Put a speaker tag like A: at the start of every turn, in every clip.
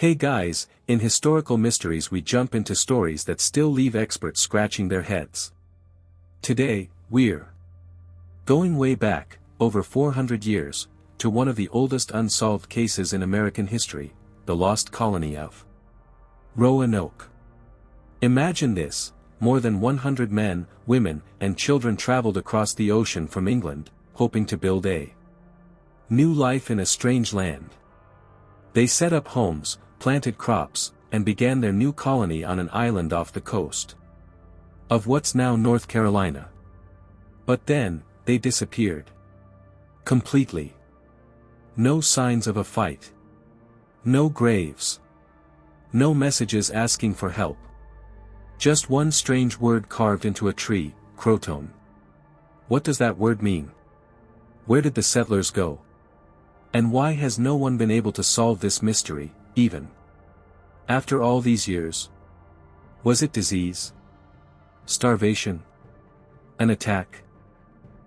A: Hey guys, in historical mysteries we jump into stories that still leave experts scratching their heads. Today, we're going way back, over 400 years, to one of the oldest unsolved cases in American history, the lost colony of Roanoke. Imagine this, more than 100 men, women, and children traveled across the ocean from England, hoping to build a new life in a strange land. They set up homes, planted crops, and began their new colony on an island off the coast of what's now North Carolina. But then, they disappeared. Completely. No signs of a fight. No graves. No messages asking for help. Just one strange word carved into a tree, croton. What does that word mean? Where did the settlers go? And why has no one been able to solve this mystery, even after all these years? Was it disease? Starvation? An attack?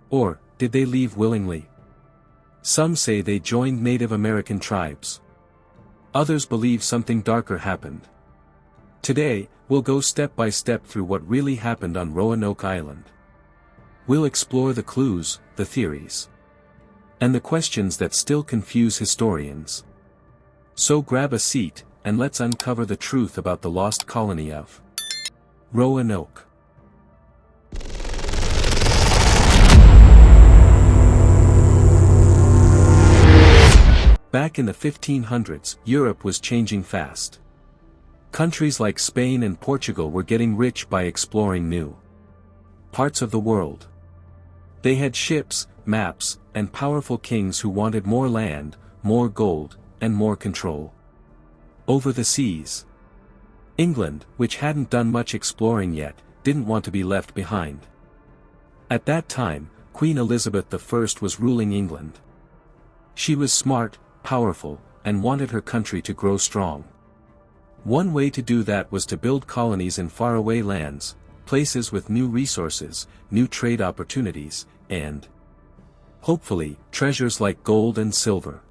A: Or, did they leave willingly? Some say they joined Native American tribes. Others believe something darker happened. Today, we'll go step by step through what really happened on Roanoke Island. We'll explore the clues, the theories, and the questions that still confuse historians. So grab a seat, and let's uncover the truth about the lost colony of Roanoke. Back in the 1500s, Europe was changing fast. Countries like Spain and Portugal were getting rich by exploring new parts of the world. They had ships, maps, and powerful kings who wanted more land, more gold, and more control over the seas. England, which hadn't done much exploring yet, didn't want to be left behind. At that time, Queen Elizabeth I was ruling England. She was smart, powerful, and wanted her country to grow strong. One way to do that was to build colonies in faraway lands, places with new resources, new trade opportunities, and, hopefully, treasures like gold and silver.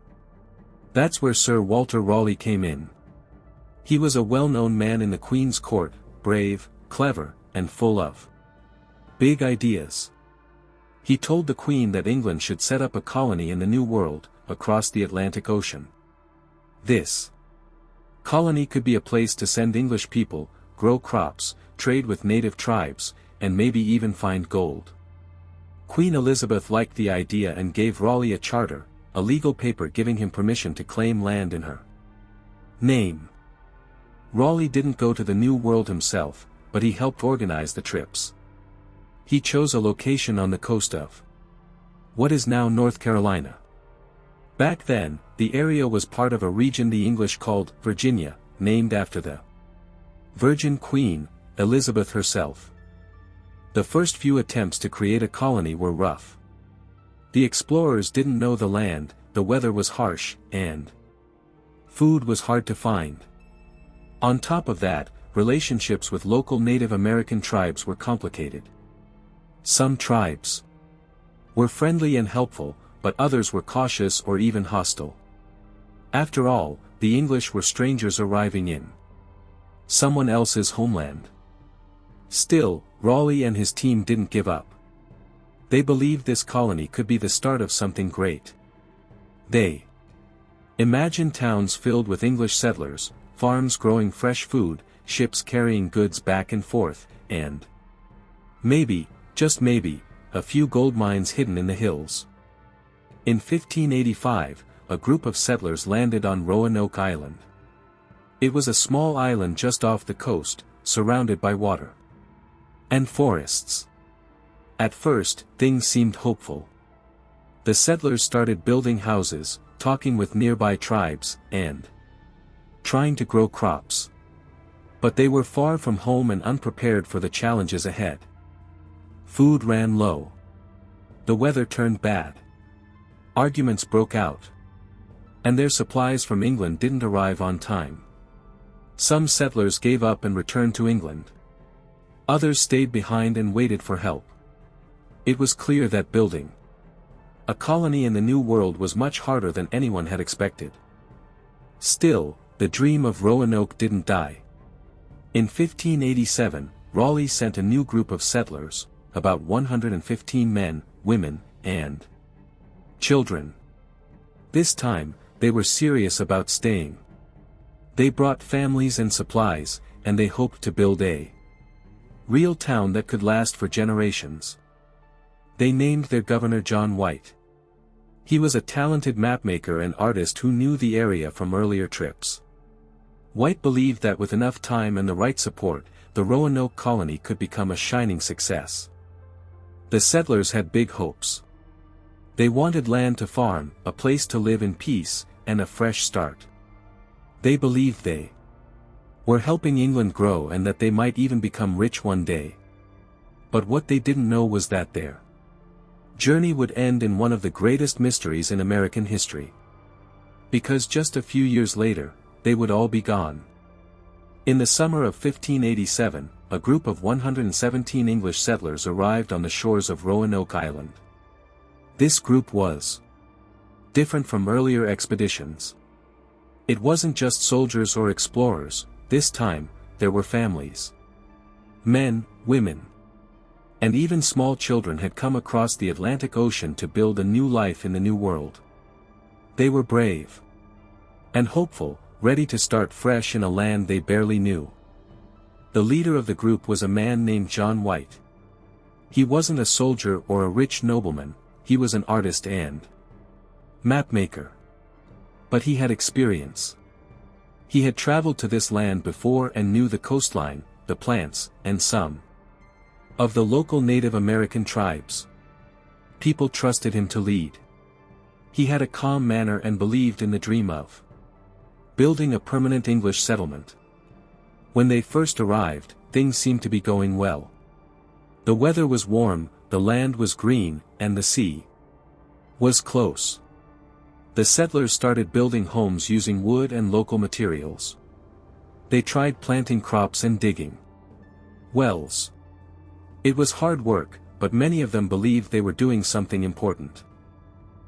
A: That's where Sir Walter Raleigh came in. He was a well-known man in the Queen's court, brave, clever, and full of big ideas. He told the Queen that England should set up a colony in the New World, across the Atlantic Ocean. This colony could be a place to send English people, grow crops, trade with native tribes, and maybe even find gold. Queen Elizabeth liked the idea and gave Raleigh a charter, a legal paper giving him permission to claim land in her name. Raleigh didn't go to the New World himself, but he helped organize the trips. He chose a location on the coast of what is now North Carolina. Back then, the area was part of a region the English called Virginia, named after the Virgin Queen, Elizabeth herself. The first few attempts to create a colony were rough. The explorers didn't know the land, the weather was harsh, and food was hard to find. On top of that, relationships with local Native American tribes were complicated. Some tribes were friendly and helpful, but others were cautious or even hostile. After all, the English were strangers arriving in someone else's homeland. Still, Raleigh and his team didn't give up. They believed this colony could be the start of something great. They imagined towns filled with English settlers, farms growing fresh food, ships carrying goods back and forth, and maybe, just maybe, a few gold mines hidden in the hills. In 1585, a group of settlers landed on Roanoke Island. It was a small island just off the coast, surrounded by water and forests. At first, things seemed hopeful. The settlers started building houses, talking with nearby tribes, and trying to grow crops. But they were far from home and unprepared for the challenges ahead. Food ran low. The weather turned bad. Arguments broke out. And their supplies from England didn't arrive on time. Some settlers gave up and returned to England. Others stayed behind and waited for help. It was clear that building a colony in the New World was much harder than anyone had expected. Still, the dream of Roanoke didn't die. In 1587, Raleigh sent a new group of settlers, about 115 men, women, and children. This time, they were serious about staying. They brought families and supplies, and they hoped to build a real town that could last for generations. They named their governor John White. He was a talented mapmaker and artist who knew the area from earlier trips. White believed that with enough time and the right support, the Roanoke colony could become a shining success. The settlers had big hopes. They wanted land to farm, a place to live in peace, and a fresh start. They believed they were helping England grow and that they might even become rich one day. But what they didn't know was that their journey would end in one of the greatest mysteries in American history. Because just a few years later, they would all be gone. In the summer of 1587, a group of 117 English settlers arrived on the shores of Roanoke Island. This group was different from earlier expeditions. It wasn't just soldiers or explorers, this time, there were families. Men, women, and even small children had come across the Atlantic Ocean to build a new life in the New World. They were brave and hopeful, ready to start fresh in a land they barely knew. The leader of the group was a man named John White. He wasn't a soldier or a rich nobleman, he was an artist and mapmaker. But he had experience. He had traveled to this land before and knew the coastline, the plants, and some of the local Native American tribes. People trusted him to lead. He had a calm manner and believed in the dream of building a permanent English settlement. When they first arrived, things seemed to be going well. The weather was warm, the land was green, and the sea was close. The settlers started building homes using wood and local materials. They tried planting crops and digging wells. It was hard work, but many of them believed they were doing something important.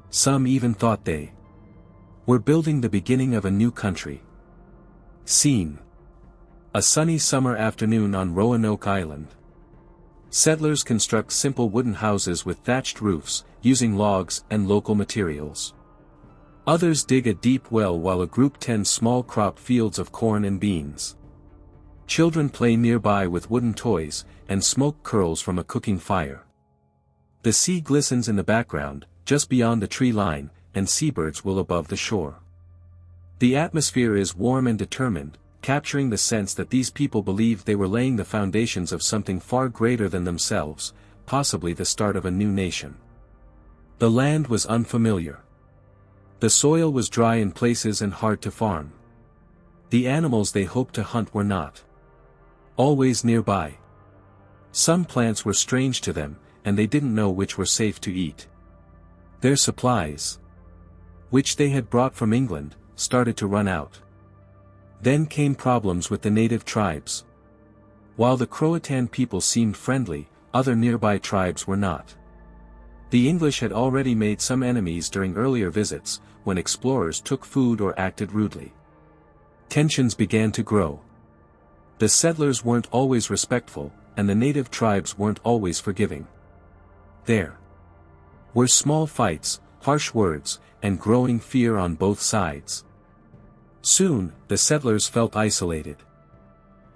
A: Some even thought they were building the beginning of a new country. Scene: a sunny summer afternoon on Roanoke Island. Settlers construct simple wooden houses with thatched roofs, using logs and local materials. Others dig a deep well while a group tends small crop fields of corn and beans. Children play nearby with wooden toys, and smoke curls from a cooking fire. The sea glistens in the background, just beyond the tree line, and seabirds will above the shore. The atmosphere is warm and determined, capturing the sense that these people believed they were laying the foundations of something far greater than themselves, possibly the start of a new nation. The land was unfamiliar. The soil was dry in places and hard to farm. The animals they hoped to hunt were not always nearby. Some plants were strange to them, and they didn't know which were safe to eat. Their supplies, which they had brought from England, started to run out. Then came problems with the native tribes. While the Croatan people seemed friendly, other nearby tribes were not. The English had already made some enemies during earlier visits, when explorers took food or acted rudely. Tensions began to grow. The settlers weren't always respectful, and the native tribes weren't always forgiving. There were small fights, harsh words, and growing fear on both sides. Soon, the settlers felt isolated.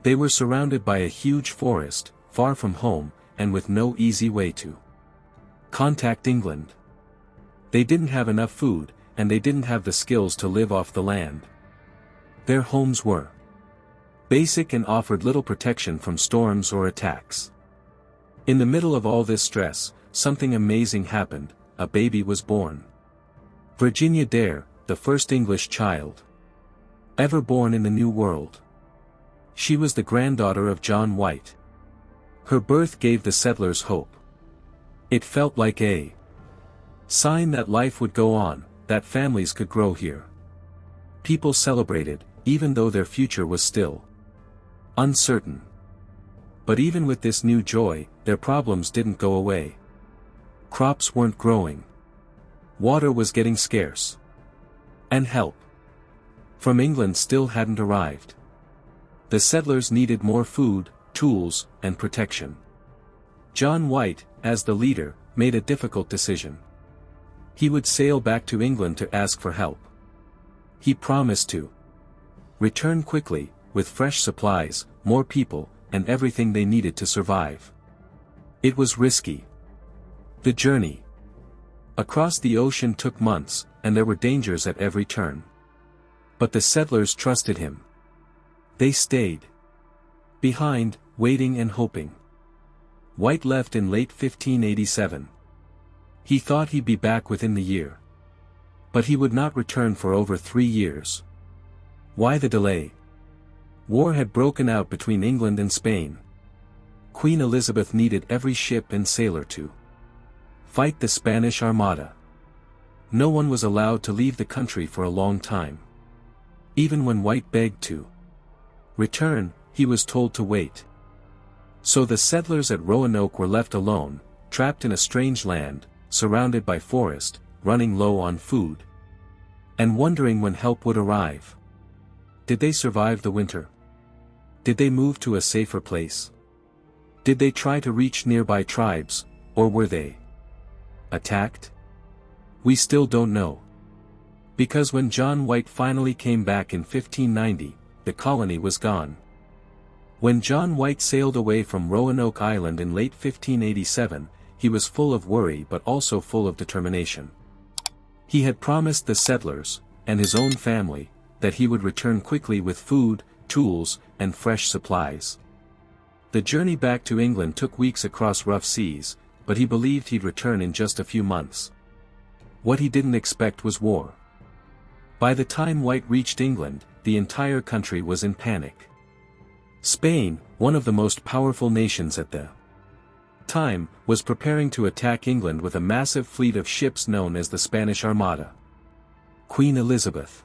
A: They were surrounded by a huge forest, far from home, and with no easy way to contact England. They didn't have enough food, and they didn't have the skills to live off the land. Their homes were basic and offered little protection from storms or attacks. In the middle of all this stress, something amazing happened: a baby was born. Virginia Dare, the first English child ever born in the New World. She was the granddaughter of John White. Her birth gave the settlers hope. It felt like a sign that life would go on, that families could grow here. People celebrated, even though their future was still uncertain. But even with this new joy, their problems didn't go away. Crops weren't growing. Water was getting scarce. And help from England still hadn't arrived. The settlers needed more food, tools, and protection. John White, as the leader, made a difficult decision. He would sail back to England to ask for help. He promised to return quickly, with fresh supplies, more people, and everything they needed to survive. It was risky. The journey across the ocean took months, and there were dangers at every turn. But the settlers trusted him. They stayed behind, waiting and hoping. White left in late 1587. He thought he'd be back within the year. But he would not return for over 3 years. Why the delay? War had broken out between England and Spain. Queen Elizabeth needed every ship and sailor to fight the Spanish Armada. No one was allowed to leave the country for a long time. Even when White begged to return, he was told to wait. So the settlers at Roanoke were left alone, trapped in a strange land, surrounded by forest, running low on food, and wondering when help would arrive. Did they survive the winter? Did they move to a safer place? Did they try to reach nearby tribes, or were they attacked? We still don't know. Because when John White finally came back in 1590, the colony was gone. When John White sailed away from Roanoke Island in late 1587, he was full of worry but also full of determination. He had promised the settlers, and his own family, that he would return quickly with food, tools, and fresh supplies. The journey back to England took weeks across rough seas, but he believed he'd return in just a few months. What he didn't expect was war. By the time White reached England, the entire country was in panic. Spain, one of the most powerful nations at the time, was preparing to attack England with a massive fleet of ships known as the Spanish Armada. Queen Elizabeth: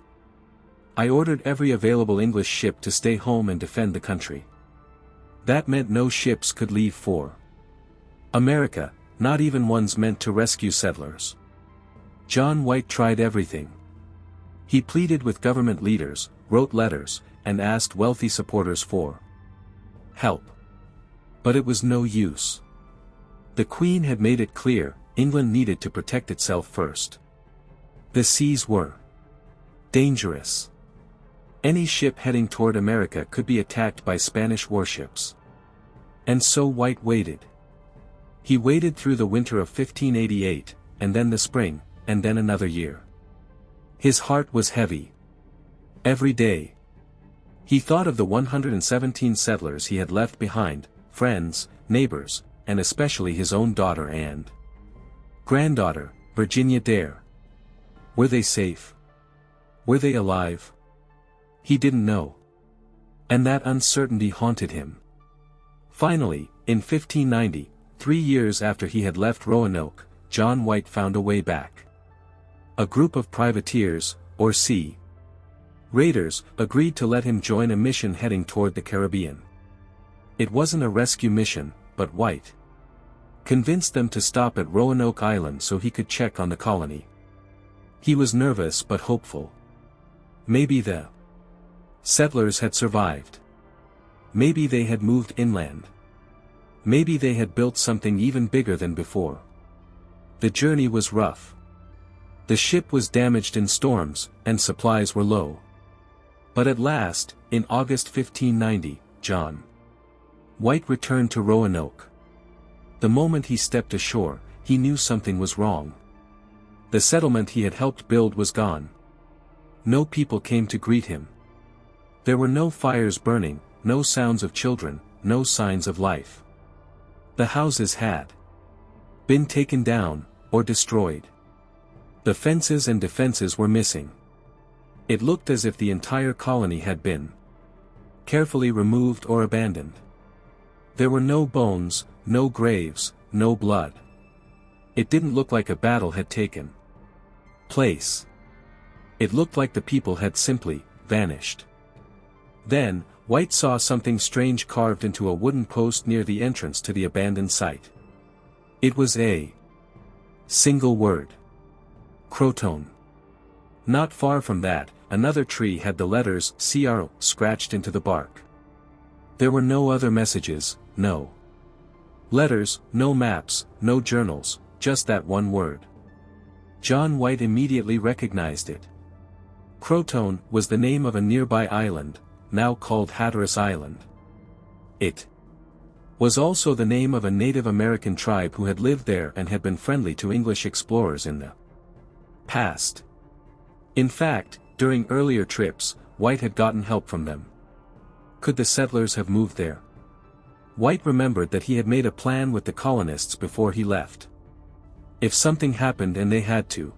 A: I ordered every available English ship to stay home and defend the country. That meant no ships could leave for America, not even ones meant to rescue settlers. John White tried everything. He pleaded with government leaders, wrote letters, and asked wealthy supporters for help. But it was no use. The Queen had made it clear, England needed to protect itself first. The seas were dangerous. Any ship heading toward America could be attacked by Spanish warships. And so White waited. He waited through the winter of 1588, and then the spring, and then another year. His heart was heavy. Every day, he thought of the 117 settlers he had left behind, friends, neighbors, and especially his own daughter and granddaughter, Virginia Dare. Were they safe? Were they alive? He didn't know. And that uncertainty haunted him. Finally, in 1590, 3 years after he had left Roanoke, John White found a way back. A group of privateers, or sea raiders, agreed to let him join a mission heading toward the Caribbean. It wasn't a rescue mission, but White convinced them to stop at Roanoke Island so he could check on the colony. He was nervous but hopeful. Maybe the settlers had survived. Maybe they had moved inland. Maybe they had built something even bigger than before. The journey was rough. The ship was damaged in storms, and supplies were low. But at last, in August 1590, John White returned to Roanoke. The moment he stepped ashore, he knew something was wrong. The settlement he had helped build was gone. No people came to greet him. There were no fires burning, no sounds of children, no signs of life. The houses had been taken down, or destroyed. The fences and defenses were missing. It looked as if the entire colony had been carefully removed or abandoned. There were no bones, no graves, no blood. It didn't look like a battle had taken place. It looked like the people had simply vanished. Then, White saw something strange carved into a wooden post near the entrance to the abandoned site. It was a single word: Croton. Not far from that, another tree had the letters 𝐎𝐧𝐥𝐲 scratched into the bark. There were no other messages, no letters, no maps, no journals, just that one word. John White immediately recognized it. Croton was the name of a nearby island, now called Hatteras Island. It was also the name of a Native American tribe who had lived there and had been friendly to English explorers in the past. In fact, during earlier trips, White had gotten help from them. Could the settlers have moved there? White remembered that he had made a plan with the colonists before he left. If something happened and they had to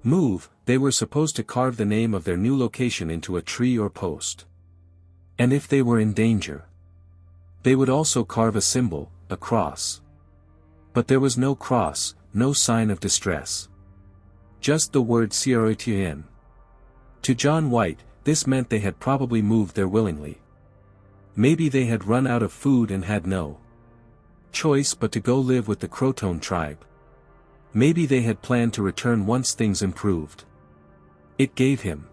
A: move, they were supposed to carve the name of their new location into a tree or post. And if they were in danger, they would also carve a symbol, a cross. But there was no cross, no sign of distress. Just the word 𝐎𝐧𝐥𝐲. To John White, this meant they had probably moved there willingly. Maybe they had run out of food and had no choice but to go live with the Croton tribe. Maybe they had planned to return once things improved. It gave him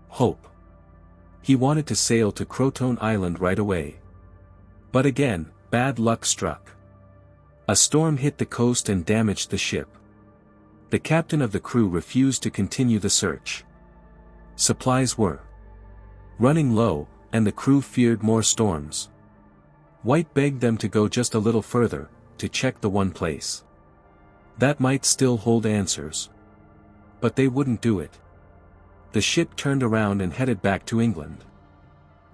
A: hope. He wanted to sail to Croton Island right away. But again, bad luck struck. A storm hit the coast and damaged the ship. The captain of the crew refused to continue the search. Supplies were running low, and the crew feared more storms. White begged them to go just a little further, to check the one place that might still hold answers. But they wouldn't do it. The ship turned around and headed back to England.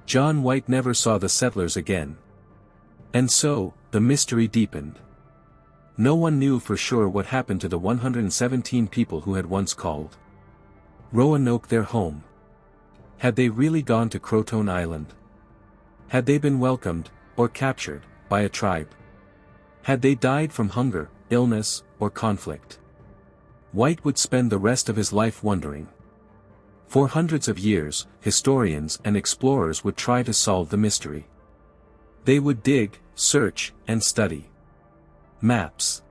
A: John White never saw the settlers again. And so, the mystery deepened. No one knew for sure what happened to the 117 people who had once called Roanoke their home. Had they really gone to Croton Island? Had they been welcomed, or captured, by a tribe? Had they died from hunger, illness, or conflict? White would spend the rest of his life wondering. For hundreds of years, historians and explorers would try to solve the mystery. They would dig, search, and study maps.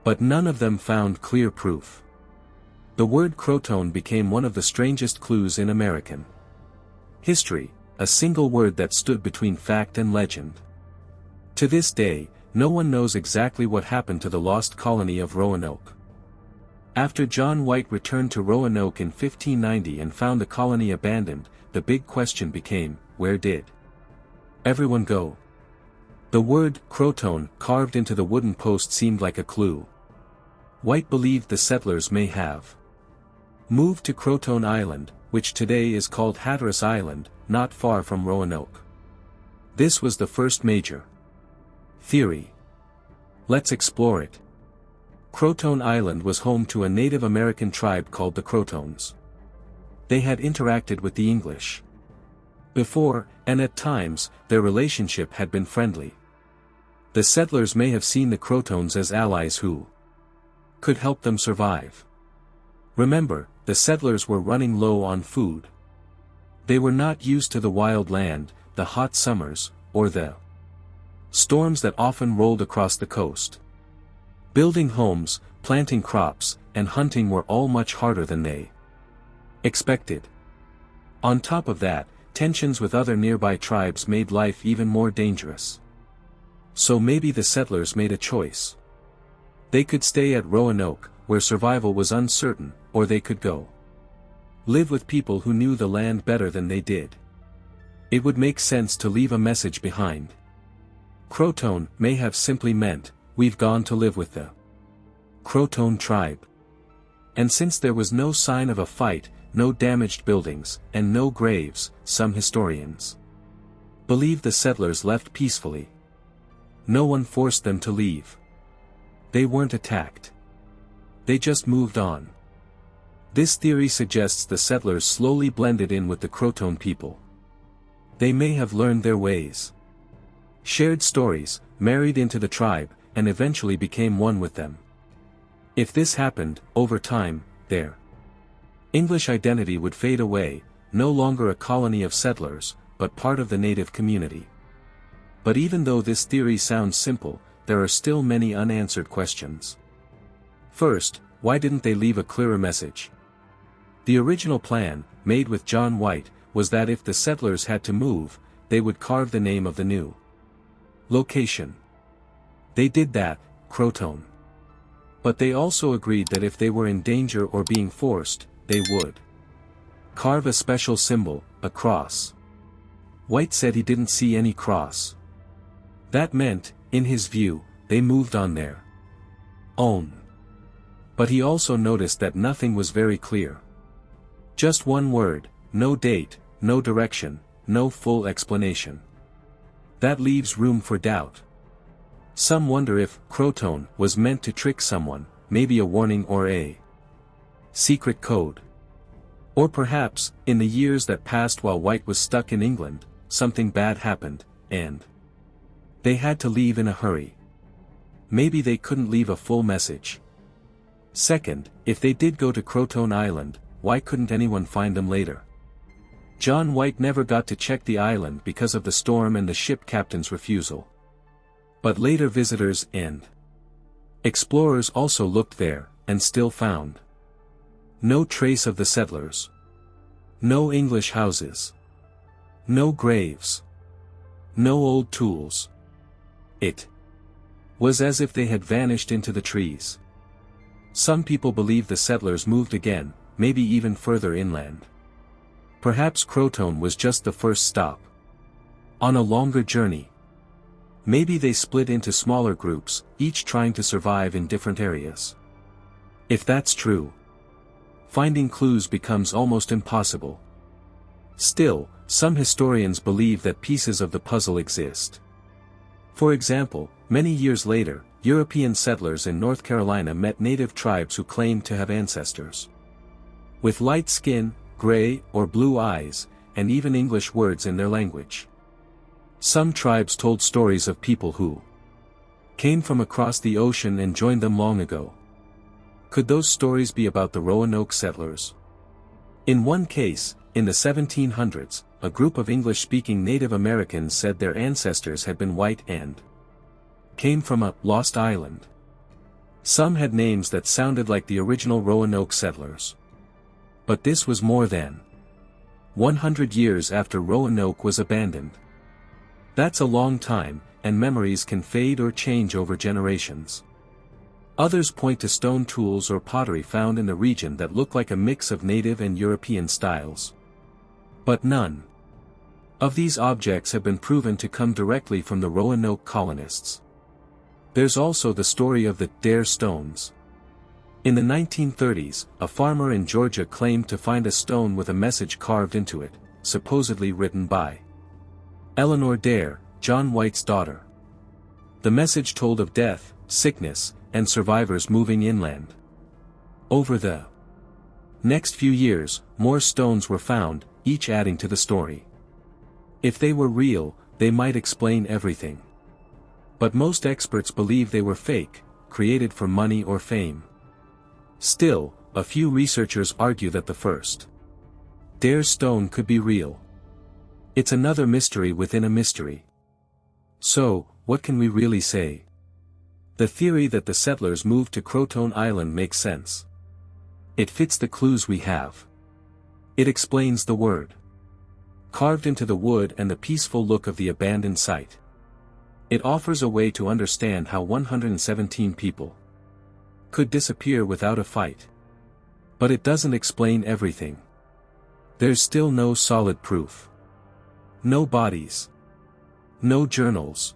A: But none of them found clear proof. The word Croton became one of the strangest clues in American history, a single word that stood between fact and legend. To this day, no one knows exactly what happened to the lost colony of Roanoke. After John White returned to Roanoke in 1590 and found the colony abandoned, the big question became, where did everyone go? The word Croton carved into the wooden post seemed like a clue. White believed the settlers may have moved to Croton Island, which today is called Hatteras Island, not far from Roanoke. This was the first major theory. Let's explore it. Croton Island was home to a Native American tribe called the Crotons. They had interacted with the English before, and at times, their relationship had been friendly. The settlers may have seen the Crotons as allies who could help them survive. Remember, the settlers were running low on food. They were not used to the wild land, the hot summers, or the storms that often rolled across the coast. Building homes, planting crops, and hunting were all much harder than they expected. On top of that, tensions with other nearby tribes made life even more dangerous. So maybe the settlers made a choice. They could stay at Roanoke, where survival was uncertain, or they could go live with people who knew the land better than they did. It would make sense to leave a message behind. Croton may have simply meant, we've gone to live with the Croton tribe. And since there was no sign of a fight, no damaged buildings, and no graves, some historians believe the settlers left peacefully. No one forced them to leave. They weren't attacked. They just moved on. This theory suggests the settlers slowly blended in with the Croton people. They may have learned their ways, shared stories, married into the tribe, and eventually became one with them. If this happened, over time, their English identity would fade away, no longer a colony of settlers, but part of the native community. But even though this theory sounds simple, there are still many unanswered questions. First, why didn't they leave a clearer message? The original plan, made with John White, was that if the settlers had to move, they would carve the name of the new location. They did that, Croton. But they also agreed that if they were in danger or being forced, they would carve a special symbol, a cross. White said he didn't see any cross. That meant, in his view, they moved on their own. But he also noticed that nothing was very clear. Just one word, no date, no direction, no full explanation. That leaves room for doubt. Some wonder if Croton was meant to trick someone, maybe a warning or a secret code. Or perhaps, in the years that passed while White was stuck in England, something bad happened, and they had to leave in a hurry. Maybe they couldn't leave a full message. Second, if they did go to Croton Island, why couldn't anyone find them later? John White never got to check the island because of the storm and the ship captain's refusal. But later visitors and explorers also looked there, and still found no trace of the settlers. No English houses. No graves. No old tools. It was as if they had vanished into the trees. Some people believe the settlers moved again, maybe even further inland. Perhaps Croton was just the first stop on a longer journey. Maybe they split into smaller groups, each trying to survive in different areas. If that's true, finding clues becomes almost impossible. Still, some historians believe that pieces of the puzzle exist. For example, many years later, European settlers in North Carolina met native tribes who claimed to have ancestors with light skin, gray or blue eyes, and even English words in their language. Some tribes told stories of people who came from across the ocean and joined them long ago. Could those stories be about the Roanoke settlers? In one case, in the 1700s, a group of English-speaking Native Americans said their ancestors had been white and came from a lost island. Some had names that sounded like the original Roanoke settlers. But this was more than 100 years after Roanoke was abandoned. That's a long time, and memories can fade or change over generations. Others point to stone tools or pottery found in the region that look like a mix of native and European styles. But none of these objects have been proven to come directly from the Roanoke colonists. There's also the story of the Dare stones. In the 1930s, a farmer in Georgia claimed to find a stone with a message carved into it, supposedly written by Eleanor Dare, John White's daughter. The message told of death, sickness, and survivors moving inland. Over the next few years, more stones were found, each adding to the story. If they were real, they might explain everything. But most experts believe they were fake, created for money or fame. Still, a few researchers argue that the first Dare stone could be real. It's another mystery within a mystery. So, what can we really say? The theory that the settlers moved to Croton Island makes sense. It fits the clues we have. It explains the word carved into the wood and the peaceful look of the abandoned site. It offers a way to understand how 117 people could disappear without a fight. But it doesn't explain everything. There's still no solid proof. No bodies. No journals.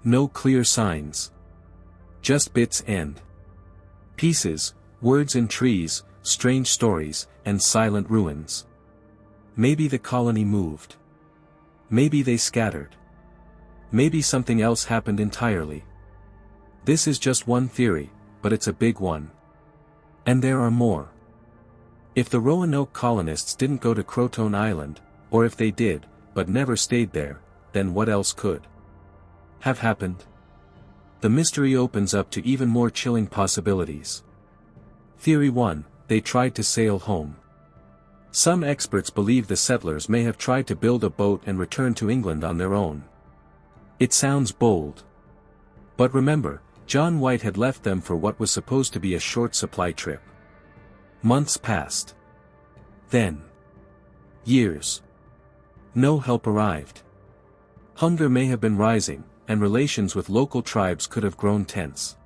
A: No clear signs. Just bits and pieces, words in trees, strange stories, and silent ruins. Maybe the colony moved. Maybe they scattered. Maybe something else happened entirely. This is just one theory, but it's a big one. And there are more. If the Roanoke colonists didn't go to Croton Island, or if they did, but never stayed there, then what else could have happened? The mystery opens up to even more chilling possibilities. Theory 1, they tried to sail home. Some experts believe the settlers may have tried to build a boat and return to England on their own. It sounds bold. But remember, John White had left them for what was supposed to be a short supply trip. Months passed. Then. Years. No help arrived. Hunger may have been rising, and relations with local tribes could have grown tense.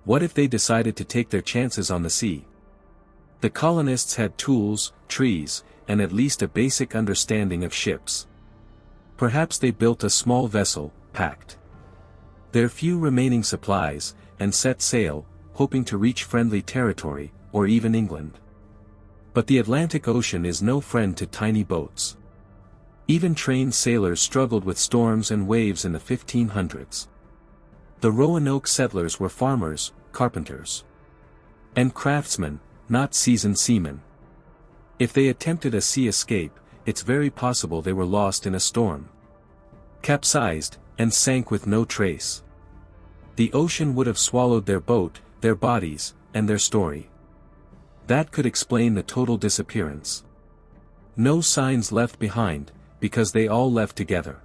A: What if they decided to take their chances on the sea? The colonists had tools, trees, and at least a basic understanding of ships. Perhaps they built a small vessel, packed their few remaining supplies, and set sail, hoping to reach friendly territory, or even England. But the Atlantic Ocean is no friend to tiny boats. Even trained sailors struggled with storms and waves in the 1500s. The Roanoke settlers were farmers, carpenters, and craftsmen, not seasoned seamen. If they attempted a sea escape, it's very possible they were lost in a storm, capsized, and sank with no trace. The ocean would have swallowed their boat, their bodies, and their story. That could explain the total disappearance. No signs left behind, because they all left together.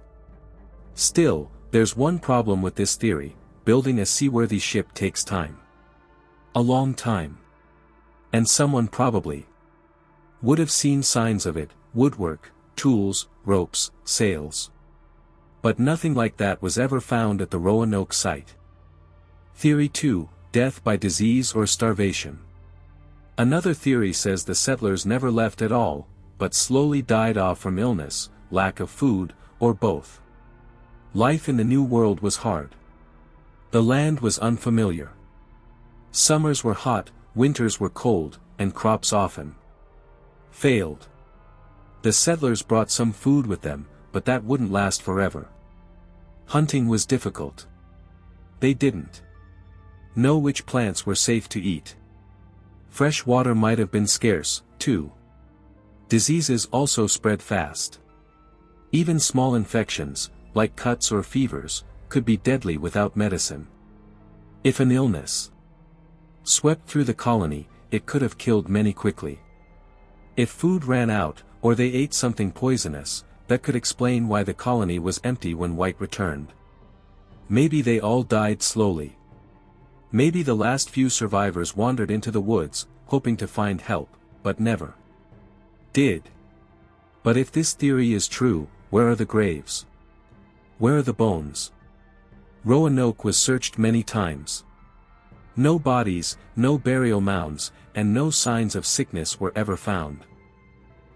A: Still, there's one problem with this theory: building a seaworthy ship takes time. A long time. And someone probably would have seen signs of it: woodwork, tools, ropes, sails. But nothing like that was ever found at the Roanoke site. Theory 2, death by disease or starvation. Another theory says the settlers never left at all, but slowly died off from illness, lack of food, or both. Life in the New World was hard. The land was unfamiliar. Summers were hot, winters were cold, and crops often failed. The settlers brought some food with them, but that wouldn't last forever. Hunting was difficult. They didn't know which plants were safe to eat. Fresh water might have been scarce, too. Diseases also spread fast. Even small infections, like cuts or fevers, could be deadly without medicine. If an illness swept through the colony, it could have killed many quickly. If food ran out, or they ate something poisonous, that could explain why the colony was empty when White returned. Maybe they all died slowly. Maybe the last few survivors wandered into the woods, hoping to find help, but never did. But if this theory is true, where are the graves? Where are the bones? Roanoke was searched many times. No bodies, no burial mounds, and no signs of sickness were ever found.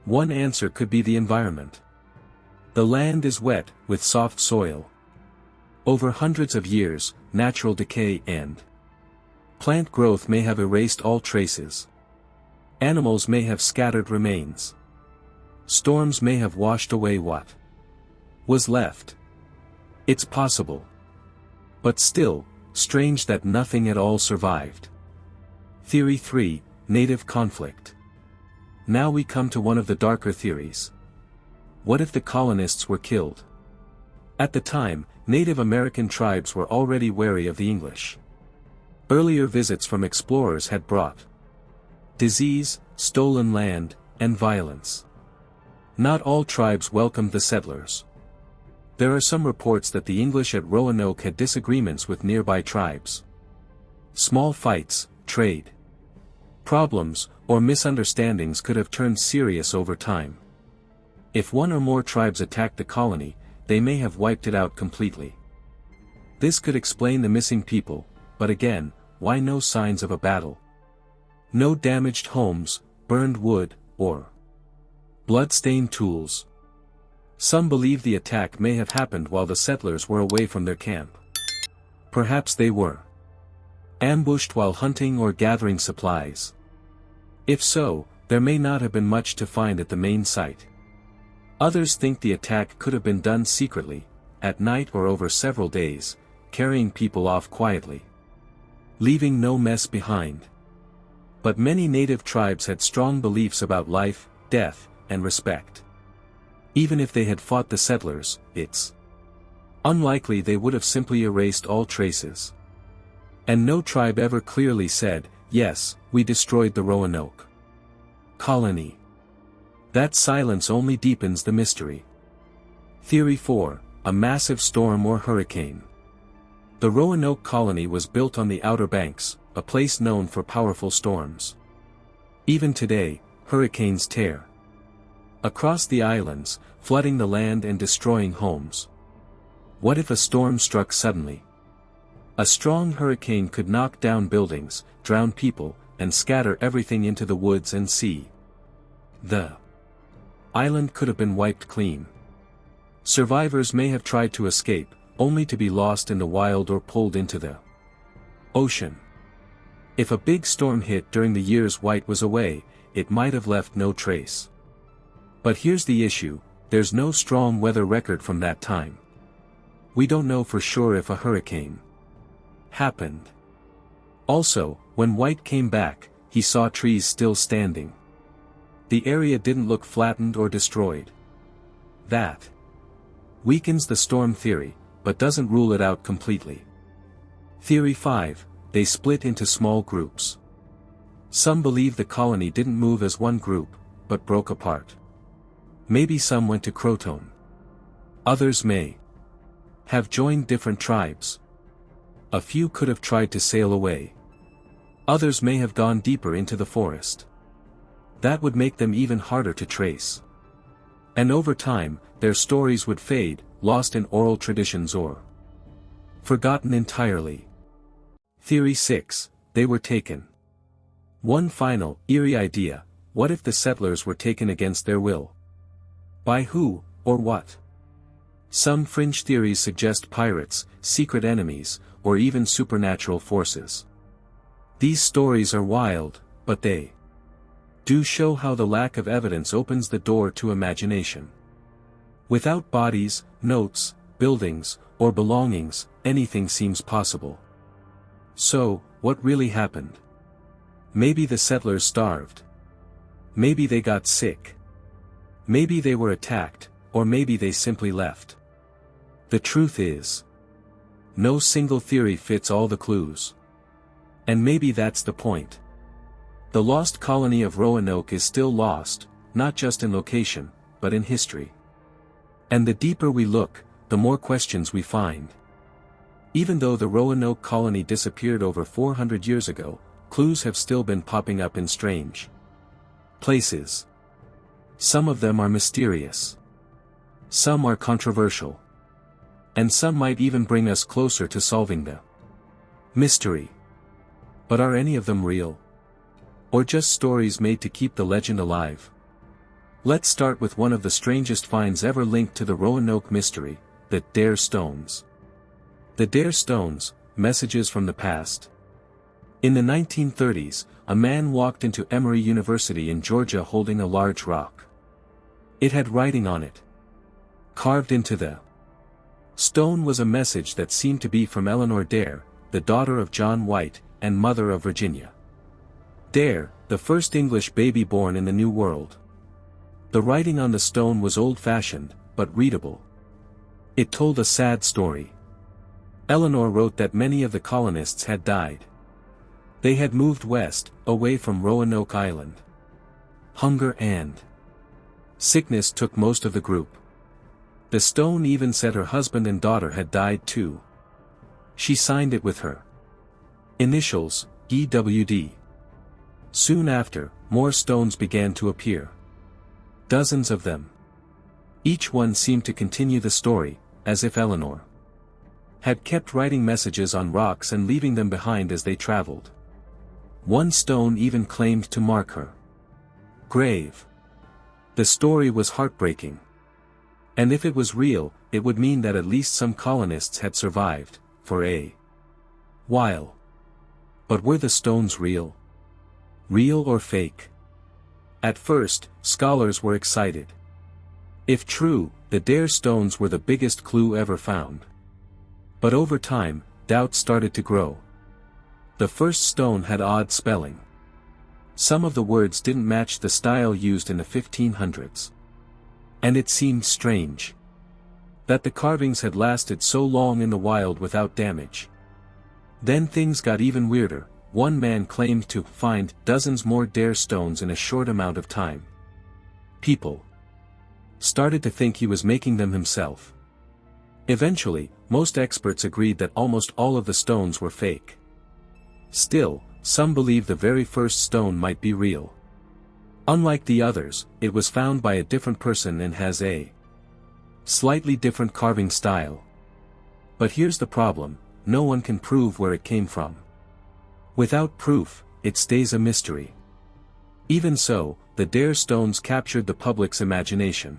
A: One answer could be the environment. The land is wet, with soft soil. Over hundreds of years, natural decay and plant growth may have erased all traces. Animals may have scattered remains. Storms may have washed away what was left. It's possible. But still, strange that nothing at all survived. Theory 3, Native conflict. Now we come to one of the darker theories. What if the colonists were killed? At the time, Native American tribes were already wary of the English. Earlier visits from explorers had brought disease, stolen land, and violence. Not all tribes welcomed the settlers. There are some reports that the English at Roanoke had disagreements with nearby tribes. Small fights, trade problems, or misunderstandings could have turned serious over time. If one or more tribes attacked the colony, they may have wiped it out completely. This could explain the missing people, but again, why no signs of a battle? No damaged homes, burned wood, or blood-stained tools. Some believe the attack may have happened while the settlers were away from their camp. Perhaps they were ambushed while hunting or gathering supplies. If so, there may not have been much to find at the main site. Others think the attack could have been done secretly, at night or over several days, carrying people off quietly, leaving no mess behind. But many native tribes had strong beliefs about life, death, and respect. Even if they had fought the settlers, it's unlikely they would have simply erased all traces. And no tribe ever clearly said, "Yes, we destroyed the Roanoke colony." That silence only deepens the mystery. Theory 4, a massive storm or hurricane. The Roanoke colony was built on the Outer Banks, a place known for powerful storms. Even today, hurricanes tear across the islands, flooding the land and destroying homes. What if a storm struck suddenly? A strong hurricane could knock down buildings, drown people, and scatter everything into the woods and sea. The island could have been wiped clean. Survivors may have tried to escape, only to be lost in the wild or pulled into the ocean. If a big storm hit during the years White was away, it might have left no trace. But here's the issue, there's no strong weather record from that time. We don't know for sure if a hurricane happened. Also, when White came back, he saw trees still standing. The area didn't look flattened or destroyed. That weakens the storm theory, but doesn't rule it out completely. Theory 5, they split into small groups. Some believe the colony didn't move as one group, but broke apart. Maybe some went to Croton. Others may have joined different tribes. A few could have tried to sail away. Others may have gone deeper into the forest. That would make them even harder to trace. And over time, their stories would fade, lost in oral traditions or forgotten entirely. Theory 6, they were taken. One final, eerie idea, what if the settlers were taken against their will? By who, or what? Some fringe theories suggest pirates, secret enemies, or even supernatural forces. These stories are wild, but they do show how the lack of evidence opens the door to imagination. Without bodies, notes, buildings, or belongings, anything seems possible. So, what really happened? Maybe the settlers starved. Maybe they got sick. Maybe they were attacked, or maybe they simply left. The truth is, no single theory fits all the clues. And maybe that's the point. The lost colony of Roanoke is still lost, not just in location, but in history. And the deeper we look, the more questions we find. Even though the Roanoke colony disappeared over 400 years ago, clues have still been popping up in strange places. Some of them are mysterious. Some are controversial. And some might even bring us closer to solving the mystery. But are any of them real? Or just stories made to keep the legend alive? Let's start with one of the strangest finds ever linked to the Roanoke mystery, the Dare Stones. The Dare Stones, messages from the past. In the 1930s, a man walked into Emory University in Georgia holding a large rock. It had writing on it. Carved into the stone was a message that seemed to be from Eleanor Dare, the daughter of John White, and mother of Virginia Dare, the first English baby born in the New World. The writing on the stone was old-fashioned, but readable. It told a sad story. Eleanor wrote that many of the colonists had died. They had moved west, away from Roanoke Island. Hunger and sickness took most of the group. The stone even said her husband and daughter had died too. She signed it with her initials, EWD. Soon after, more stones began to appear. Dozens of them. Each one seemed to continue the story, as if Eleanor had kept writing messages on rocks and leaving them behind as they traveled. One stone even claimed to mark her grave. The story was heartbreaking. And if it was real, it would mean that at least some colonists had survived, for a while. But were the stones real? Real or fake? At first, scholars were excited. If true, the Dare stones were the biggest clue ever found. But over time, doubts started to grow. The first stone had odd spelling. Some of the words didn't match the style used in the 1500s. And it seemed strange that the carvings had lasted so long in the wild without damage. Then things got even weirder. One man claimed to find dozens more Dare stones in a short amount of time. People started to think he was making them himself. Eventually, most experts agreed that almost all of the stones were fake. Still, some believe the very first stone might be real. Unlike the others, it was found by a different person and has a slightly different carving style. But here's the problem, no one can prove where it came from. Without proof, it stays a mystery. Even so, the Dare stones captured the public's imagination.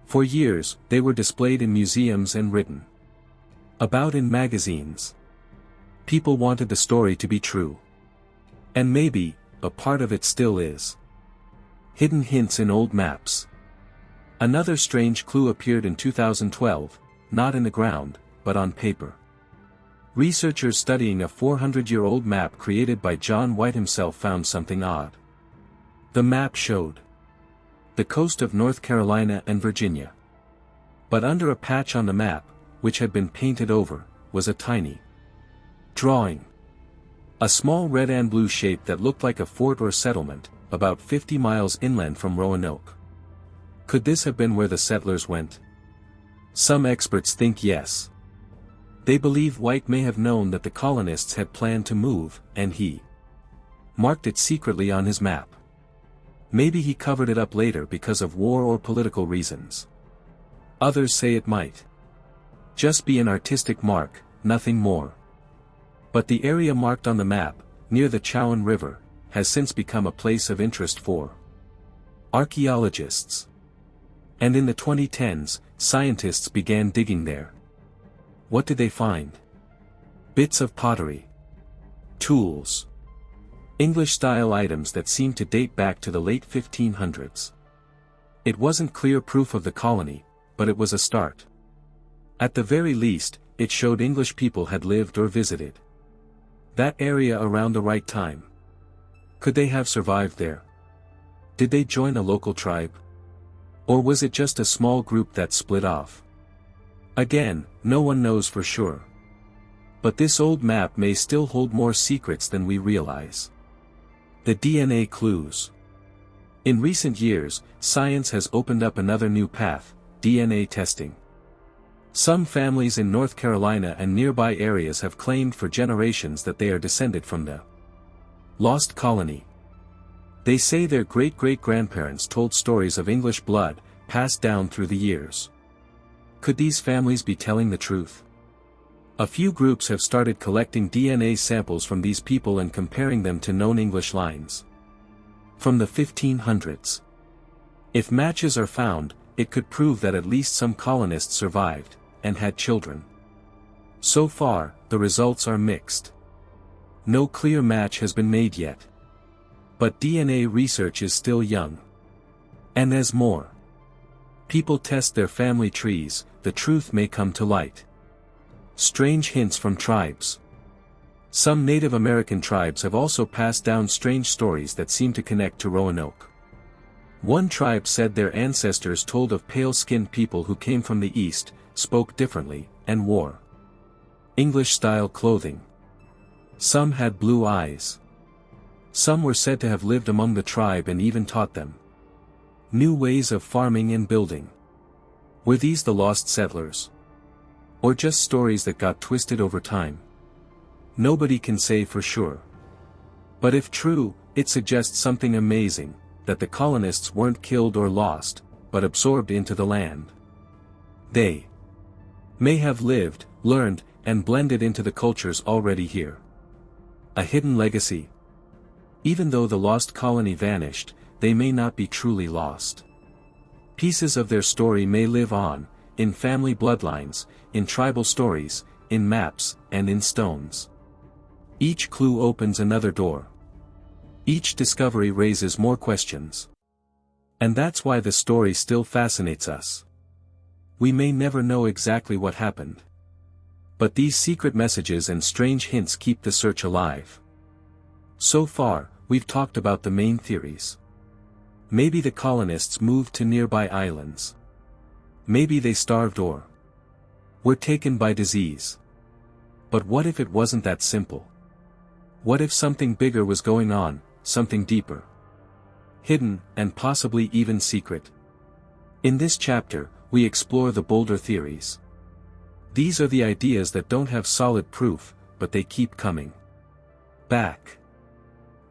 A: For years, they were displayed in museums and written about in magazines. People wanted the story to be true. And maybe, a part of it still is. Hidden hints in old maps. Another strange clue appeared in 2012, not in the ground, but on paper. Researchers studying a 400-year-old map created by John White himself found something odd. The map showed the coast of North Carolina and Virginia. But under a patch on the map, which had been painted over, was a tiny drawing. A small red and blue shape that looked like a fort or settlement, about 50 miles inland from Roanoke. Could this have been where the settlers went? Some experts think yes. They believe White may have known that the colonists had planned to move, and he marked it secretly on his map. Maybe he covered it up later because of war or political reasons. Others say it might just be an artistic mark, nothing more. But the area marked on the map, near the Chowan River, has since become a place of interest for archaeologists. And in the 2010s, scientists began digging there. What did they find? Bits of pottery, tools, English-style items that seemed to date back to the late 1500s. It wasn't clear proof of the colony, but it was a start. At the very least, it showed English people had lived or visited that area around the right time. Could they have survived there? Did they join a local tribe? Or was it just a small group that split off? Again, no one knows for sure. But this old map may still hold more secrets than we realize. The DNA clues. In recent years, science has opened up another new path, DNA testing. Some families in North Carolina and nearby areas have claimed for generations that they are descended from the lost colony. They say their great-great-grandparents told stories of English blood, passed down through the years. Could these families be telling the truth? A few groups have started collecting DNA samples from these people and comparing them to known English lines from the 1500s. If matches are found, it could prove that at least some colonists survived, and had children. So far, the results are mixed. No clear match has been made yet. But DNA research is still young. And as more people test their family trees, the truth may come to light. Strange hints from tribes. Some Native American tribes have also passed down strange stories that seem to connect to Roanoke. One tribe said their ancestors told of pale-skinned people who came from the east, spoke differently, and wore English-style clothing. Some had blue eyes. Some were said to have lived among the tribe and even taught them new ways of farming and building. Were these the lost settlers? Or just stories that got twisted over time? Nobody can say for sure. But if true, it suggests something amazing, that the colonists weren't killed or lost, but absorbed into the land. They may have lived, learned, and blended into the cultures already here. A hidden legacy. Even though the lost colony vanished, they may not be truly lost. Pieces of their story may live on, in family bloodlines, in tribal stories, in maps, and in stones. Each clue opens another door. Each discovery raises more questions. And that's why the story still fascinates us. We may never know exactly what happened. But these secret messages and strange hints keep the search alive. So far, we've talked about the main theories. Maybe the colonists moved to nearby islands. Maybe they starved or were taken by disease. But what if it wasn't that simple? What if something bigger was going on, something deeper, hidden, and possibly even secret? In this chapter, we explore the bolder theories. These are the ideas that don't have solid proof, but they keep coming back.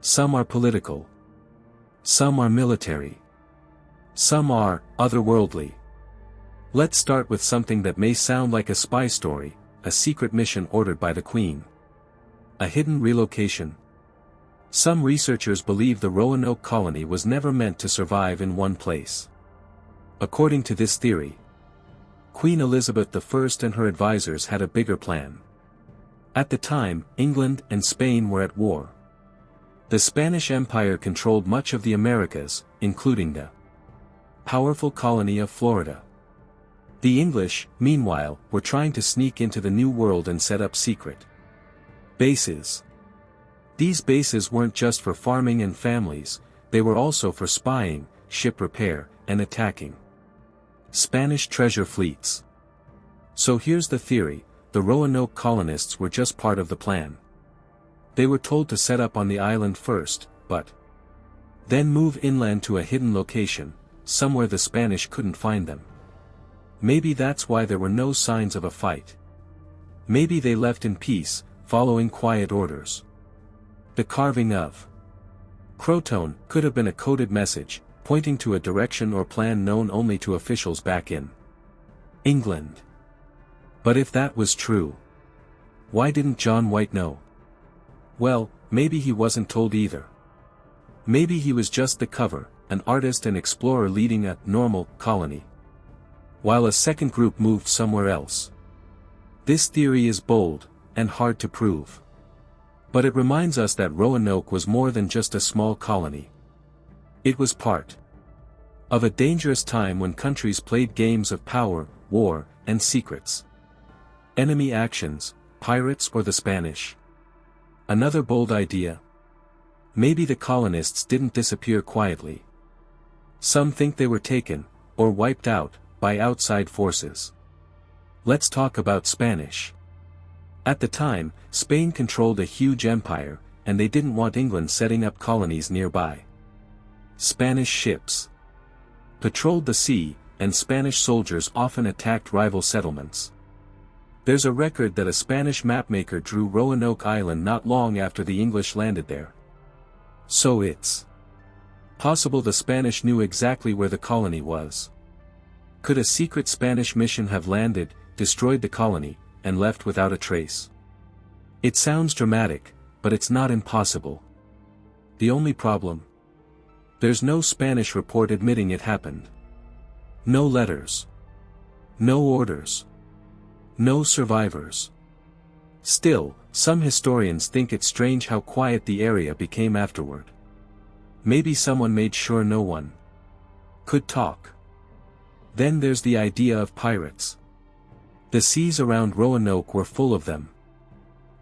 A: Some are political. Some are military. Some are otherworldly. Let's start with something that may sound like a spy story, a secret mission ordered by the Queen. A hidden relocation. Some researchers believe the Roanoke colony was never meant to survive in one place. According to this theory, Queen Elizabeth I and her advisors had a bigger plan. At the time, England and Spain were at war. The Spanish Empire controlled much of the Americas, including the powerful colony of Florida. The English, meanwhile, were trying to sneak into the New World and set up secret bases. These bases weren't just for farming and families, they were also for spying, ship repair, and attacking Spanish treasure fleets. So here's the theory: the Roanoke colonists were just part of the plan. They were told to set up on the island first, but then move inland to a hidden location, somewhere the Spanish couldn't find them. Maybe that's why there were no signs of a fight. Maybe they left in peace, following quiet orders. The carving of Croton could have been a coded message, pointing to a direction or plan known only to officials back in England. But if that was true, why didn't John White know? Well, maybe he wasn't told either. Maybe he was just the cover, an artist and explorer leading a normal colony, while a second group moved somewhere else. This theory is bold, and hard to prove. But it reminds us that Roanoke was more than just a small colony. It was part of a dangerous time when countries played games of power, war, and secrets. Enemy actions, pirates or the Spanish. Another bold idea. Maybe the colonists didn't disappear quietly. Some think they were taken, or wiped out, by outside forces. Let's talk about Spanish. At the time, Spain controlled a huge empire, and they didn't want England setting up colonies nearby. Spanish ships patrolled the sea, and Spanish soldiers often attacked rival settlements. There's a record that a Spanish mapmaker drew Roanoke Island not long after the English landed there. So it's possible the Spanish knew exactly where the colony was. Could a secret Spanish mission have landed, destroyed the colony, and left without a trace? It sounds dramatic, but it's not impossible. The only problem? There's no Spanish report admitting it happened. No letters. No orders. No survivors. Still, some historians think it's strange how quiet the area became afterward. Maybe someone made sure no one could talk. Then there's the idea of pirates. The seas around Roanoke were full of them.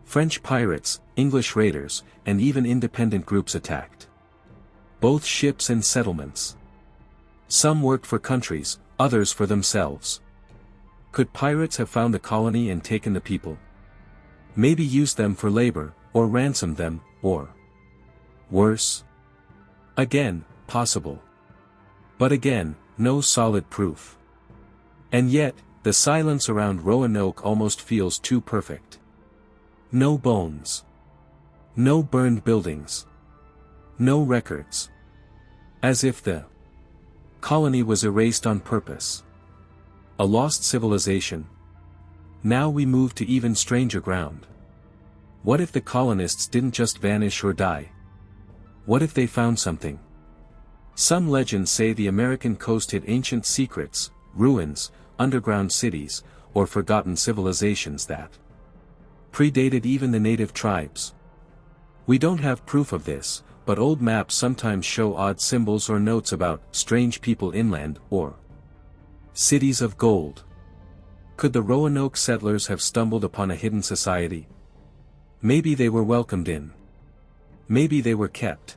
A: French pirates, English raiders, and even independent groups attacked both ships and settlements. Some worked for countries, others for themselves. Could pirates have found the colony and taken the people? Maybe used them for labor, or ransomed them, or worse? Again, possible. But again, no solid proof. And yet, the silence around Roanoke almost feels too perfect. No bones. No burned buildings. No records. As if the colony was erased on purpose. A lost civilization. Now we move to even stranger ground. What if the colonists didn't just vanish or die? What if they found something? Some legends say the American coast hid ancient secrets, ruins, underground cities, or forgotten civilizations that predated even the native tribes. We don't have proof of this, but old maps sometimes show odd symbols or notes about strange people inland, or cities of gold. Could the Roanoke settlers have stumbled upon a hidden society? Maybe they were welcomed in. Maybe they were kept.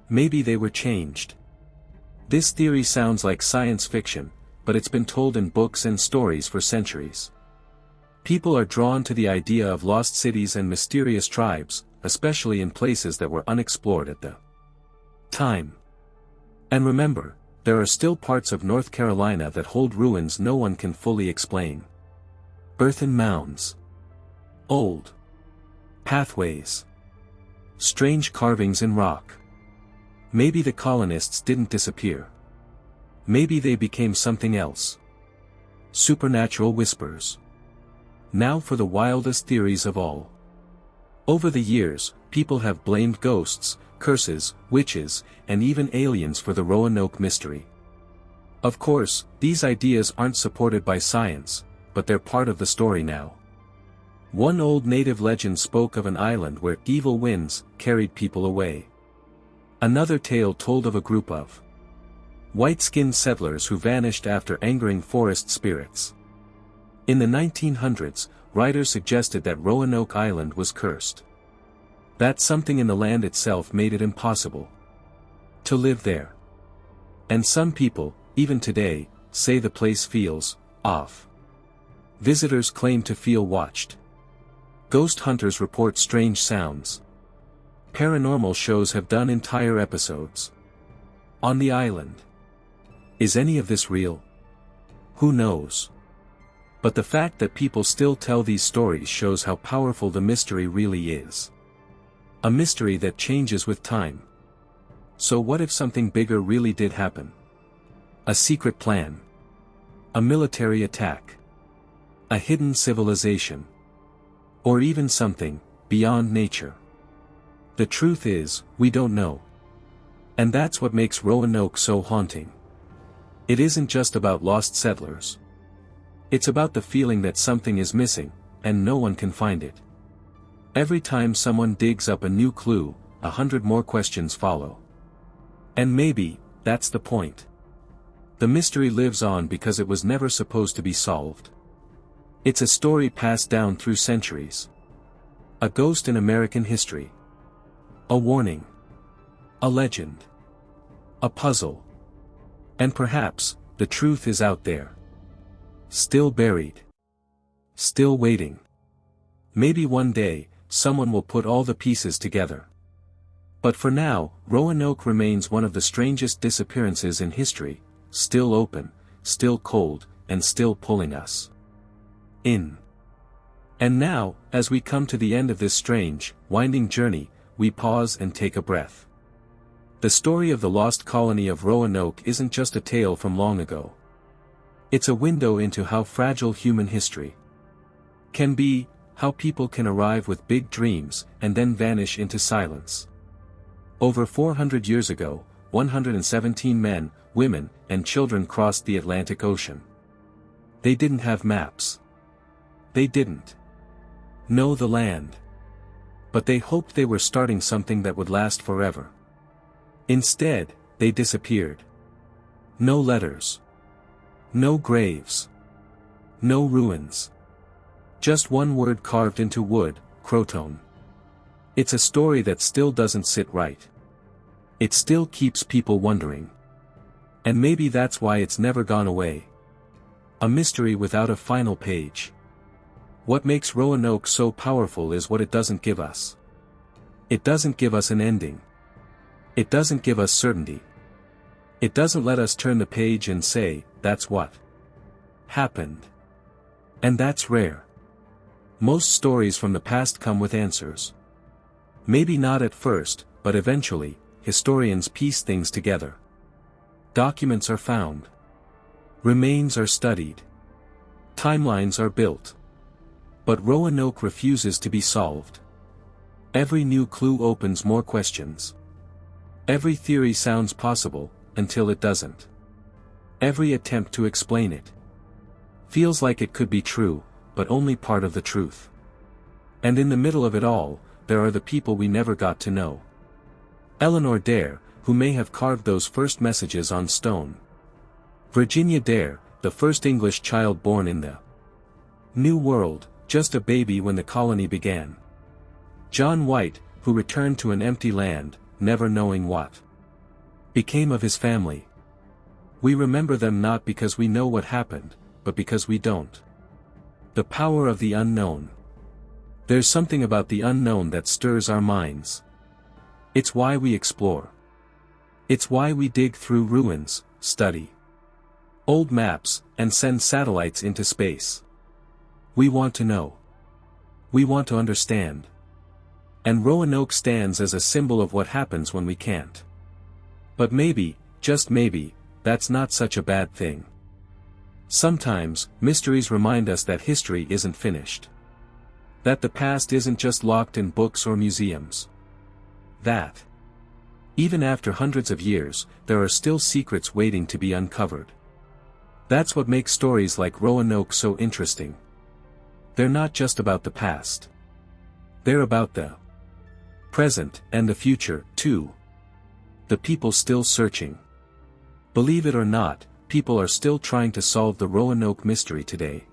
A: Maybe they were changed. This theory sounds like science fiction, but it's been told in books and stories for centuries. People are drawn to the idea of lost cities and mysterious tribes, especially in places that were unexplored at the time. And remember, there are still parts of North Carolina that hold ruins no one can fully explain. Earthen mounds. Old pathways. Strange carvings in rock. Maybe the colonists didn't disappear. Maybe they became something else. Supernatural whispers. Now for the wildest theories of all. Over the years, people have blamed ghosts, curses, witches, and even aliens for the Roanoke mystery. Of course, these ideas aren't supported by science, but they're part of the story now. One old native legend spoke of an island where evil winds carried people away. Another tale told of a group of white-skinned settlers who vanished after angering forest spirits. In the 1900s, writers suggested that Roanoke Island was cursed. That something in the land itself made it impossible to live there. And some people, even today, say the place feels off. Visitors claim to feel watched. Ghost hunters report strange sounds. Paranormal shows have done entire episodes on the island. Is any of this real? Who knows? But the fact that people still tell these stories shows how powerful the mystery really is. A mystery that changes with time. So what if something bigger really did happen? A secret plan. A military attack. A hidden civilization. Or even something beyond nature. The truth is, we don't know. And that's what makes Roanoke so haunting. It isn't just about lost settlers. It's about the feeling that something is missing, and no one can find it. Every time someone digs up a new clue, 100 more questions follow. And maybe, that's the point. The mystery lives on because it was never supposed to be solved. It's a story passed down through centuries. A ghost in American history. A warning. A legend. A puzzle. And perhaps, the truth is out there. Still buried. Still waiting. Maybe one day, someone will put all the pieces together. But for now, Roanoke remains one of the strangest disappearances in history, still open, still cold, and still pulling us in. And now, as we come to the end of this strange, winding journey, we pause and take a breath. The story of the lost colony of Roanoke isn't just a tale from long ago. It's a window into how fragile human history can be, how people can arrive with big dreams and then vanish into silence. Over 400 years ago, 117 men, women, and children crossed the Atlantic Ocean. They didn't have maps. They didn't know the land. But they hoped they were starting something that would last forever. Instead, they disappeared. No letters. No graves. No ruins. Just one word carved into wood, Croton. It's a story that still doesn't sit right. It still keeps people wondering. And maybe that's why it's never gone away. A mystery without a final page. What makes Roanoke so powerful is what it doesn't give us. It doesn't give us an ending. It doesn't give us certainty. It doesn't let us turn the page and say, that's what happened. And that's rare. Most stories from the past come with answers. Maybe not at first, but eventually, historians piece things together. Documents are found. Remains are studied. Timelines are built. But Roanoke refuses to be solved. Every new clue opens more questions. Every theory sounds possible, until it doesn't. Every attempt to explain it feels like it could be true, but only part of the truth. And in the middle of it all, there are the people we never got to know. Eleanor Dare, who may have carved those first messages on stone. Virginia Dare, the first English child born in the New World, just a baby when the colony began. John White, who returned to an empty land, never knowing what became of his family. We remember them not because we know what happened, but because we don't. The power of the unknown. There's something about the unknown that stirs our minds. It's why we explore. It's why we dig through ruins, study old maps, and send satellites into space. We want to know. We want to understand. And Roanoke stands as a symbol of what happens when we can't. But maybe, just maybe, that's not such a bad thing. Sometimes, mysteries remind us that history isn't finished. That the past isn't just locked in books or museums. That, even after hundreds of years, there are still secrets waiting to be uncovered. That's what makes stories like Roanoke so interesting. They're not just about the past. They're about the present and the future, too. The people still searching. Believe it or not, people are still trying to solve the Roanoke mystery today.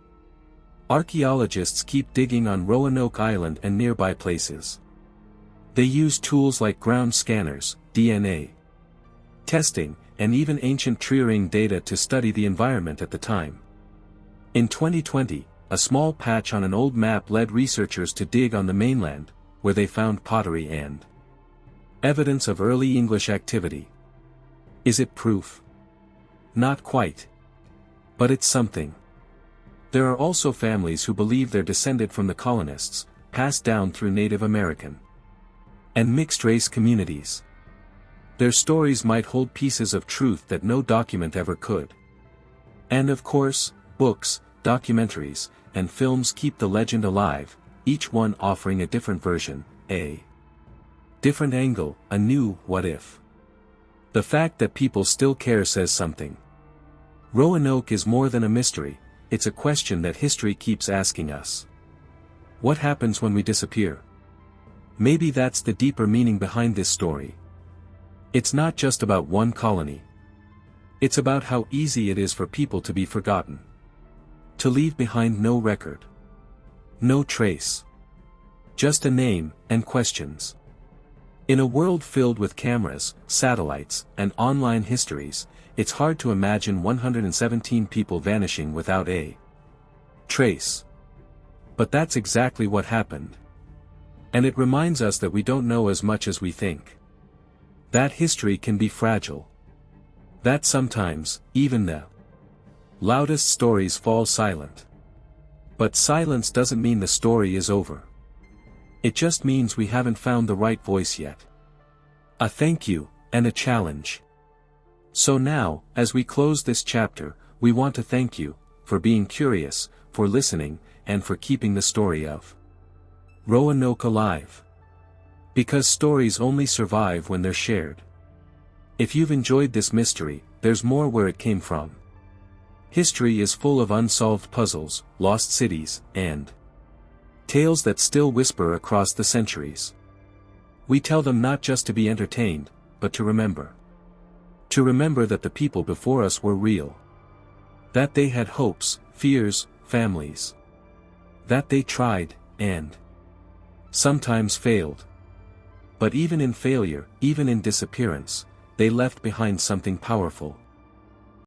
A: Archaeologists keep digging on Roanoke Island and nearby places. They use tools like ground scanners, DNA testing, and even ancient tree ring data to study the environment at the time. In 2020, a small patch on an old map led researchers to dig on the mainland, where they found pottery and evidence of early English activity. Is it proof? Not quite. But it's something. There are also families who believe they're descended from the colonists, passed down through Native American and mixed-race communities. Their stories might hold pieces of truth that no document ever could. And of course, books, documentaries, and films keep the legend alive, each one offering a different version, a different angle, a new what if. The fact that people still care says something. Roanoke is more than a mystery, it's a question that history keeps asking us. What happens when we disappear? Maybe that's the deeper meaning behind this story. It's not just about one colony. It's about how easy it is for people to be forgotten. To leave behind no record. No trace. Just a name, and questions. In a world filled with cameras, satellites, and online histories, it's hard to imagine 117 people vanishing without a trace. But that's exactly what happened. And it reminds us that we don't know as much as we think. That history can be fragile. That sometimes, even the loudest stories fall silent. But silence doesn't mean the story is over. It just means we haven't found the right voice yet. A thank you, and a challenge. So now, as we close this chapter, we want to thank you, for being curious, for listening, and for keeping the story of Roanoke alive. Because stories only survive when they're shared. If you've enjoyed this mystery, there's more where it came from. History is full of unsolved puzzles, lost cities, and tales that still whisper across the centuries. We tell them not just to be entertained, but to remember. To remember that the people before us were real. That they had hopes, fears, families. That they tried, and sometimes failed. But even in failure, even in disappearance, they left behind something powerful.